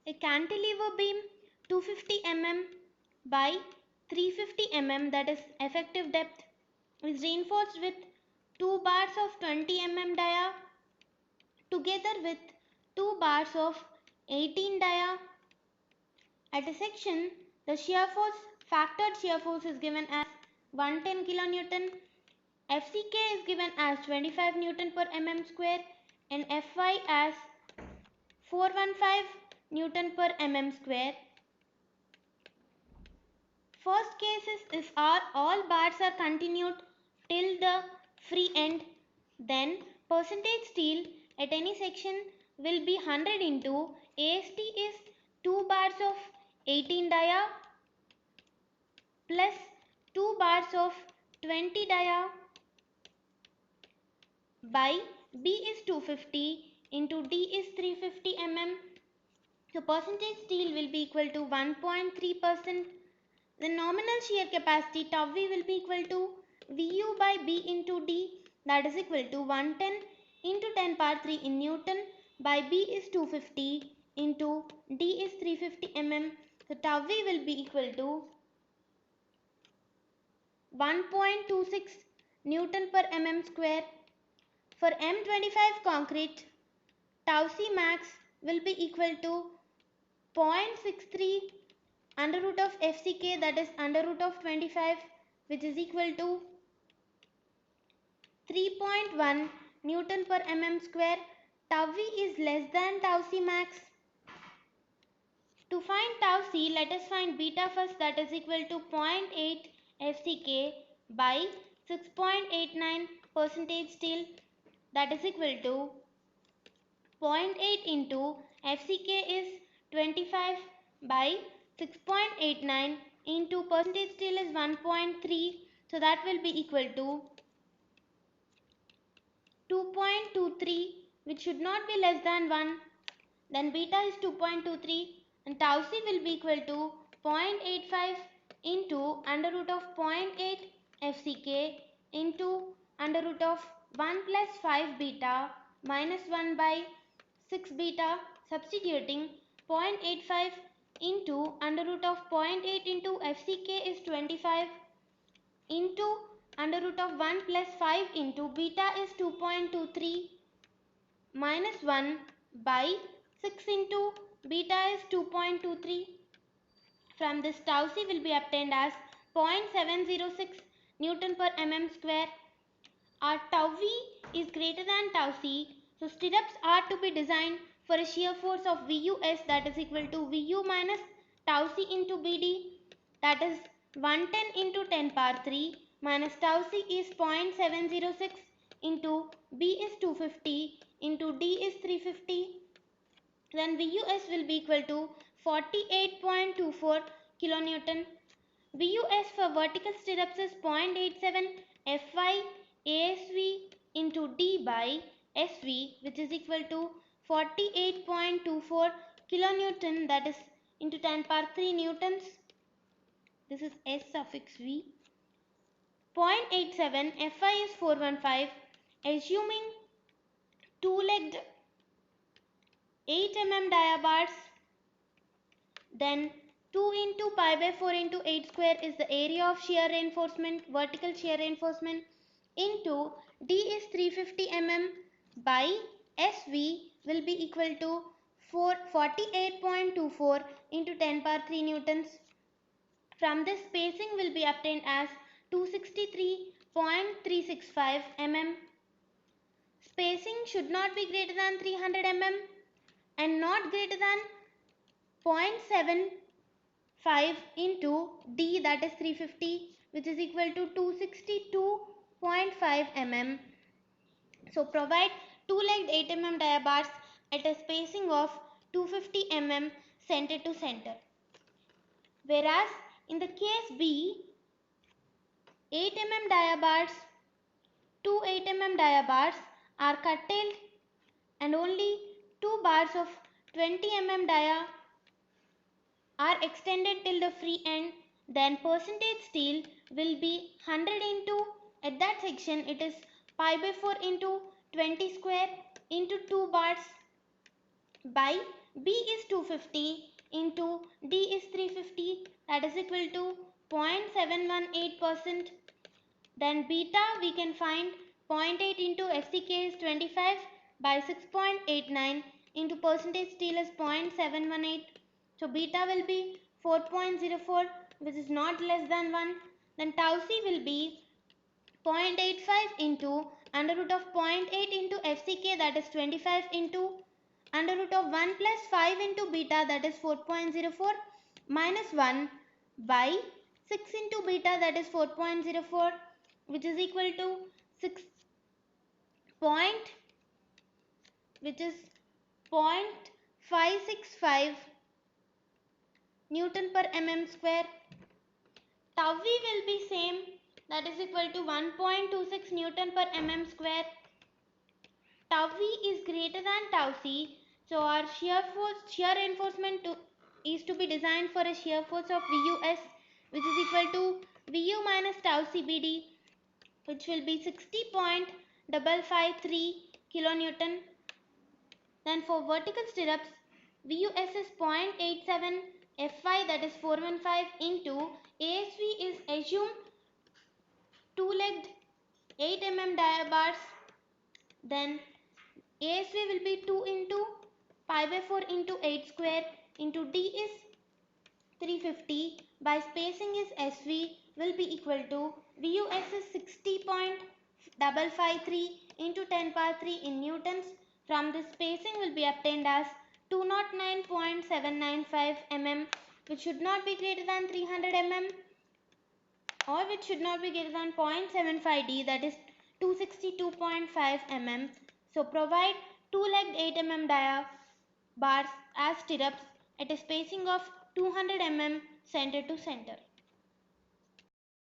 A cantilever beam 250 mm by 350 mm, that is effective depth, is reinforced with 2 bars of 20 mm dia together with 2 bars of 18 dia. At a section, the shear force, factored shear force is given as 110 kN, FCK is given as 25 Newton per mm square and Fy as 415 Newton per mm square. First case is if all bars are continued till the free end, then percentage steel at any section will be 100 into AST is 2 bars of 18 dia plus 2 bars of 20 dia by B is 250 into D is 350 mm. So percentage steel will be equal to 1.3%. The nominal shear capacity tau V will be equal to Vu by B into D, that is equal to 110 into 10 power 3 in Newton by B is 250 into D is 350 mm. So tau V will be equal to 1.26 Newton per mm square. For M25 concrete, tau C max will be equal to 0.63 under root of FCK, that is under root of 25, which is equal to 3.1 Newton per mm square. Tau V is less than tau C max. To find tau C, let us find beta first, that is equal to 0.8 FCK by 6.89 percentage steel, that is equal to 0.8 into FCK is 25 by 6.89 into percentage steel is 1.3, so that will be equal to 2.23, which should not be less than 1. Then beta is 2.23 and tau C will be equal to 0.85 into under root of 0.8 FCK into under root of 1 plus 5 beta minus 1 by 6 beta, substituting 0.85 into under root of 0.8 into FCK is 25 into under root of 1 plus 5 into beta is 2.23 minus 1 by 6 into beta is 2.23. From this tau C will be obtained as 0.706 Newton per mm square. Our tau V is greater than tau C, so stirrups are to be designed for a shear force of VUS, that is equal to VU minus tau C into BD, that is 110 into 10 power 3 minus tau C is 0.706 into B is 250 into D is 350. Then VUS will be equal to 48.24 kilonewton. VUS for vertical stirrups is 0.87 Fy ASV into D by SV, which is equal to 48.24 kilonewton, that is into 10 power 3 newtons. This is S suffix V. 0.87 Fy is 415. Assuming two-legged 8 mm dia bars, then 2 into pi by 4 into 8 square is the area of shear reinforcement, vertical shear reinforcement, into D is 350 mm by SV will be equal to 48.24 into 10 power 3 newtons. From this, spacing will be obtained as 263.365 mm. Spacing should not be greater than 300 mm and not greater than 0.75 into D, that is 350, which is equal to 262.5 mm. So provide two-legged 8 mm dia bars at a spacing of 250 mm center to center. Whereas in the case B, 8 mm dia bars, two 8 mm dia bars are curtailed and only 2 bars of 20 mm dia are extended till the free end, then percentage steel will be 100 into, at that section it is pi by 4 into 20 square into 2 bars by B is 250 into D is 350, that is equal to 0.718%. Then beta we can find 0.8 into FCK is 25 by 6.89 into percentage steel is 0.718. So beta will be 4.04, which is not less than 1. Then tau C will be 0.85 into under root of 0.8 into FCK, that is 25 into under root of 1 plus 5 into beta, that is 4.04, minus 1 by 6 into beta, that is 4.04, which is equal to 6 point, which is 0.565 Newton per mm square. Tau V will be same, that is equal to 1.26 Newton per mm square. Tau V is greater than tau C, so our shear reinforcement is to be designed for a shear force of VUS, which is equal to VU minus tau CBD, which will be 60.553 kilonewton. Then for vertical stirrups, VUS is 0.87, Fy that is 415 into ASV is assumed two-legged 8 mm dia bars. Then ASV will be 2 into pi by 4 into 8 square into D is 350 by spacing is SV will be equal to VUS is 60.553 into 10 power 3 in newtons. From this spacing will be obtained as 209.795 mm, which should not be greater than 300 mm or which should not be greater than 0.75 D, that is 262.5 mm. So provide two-legged 8 mm dia bars as stirrups at a spacing of 200 mm center to center.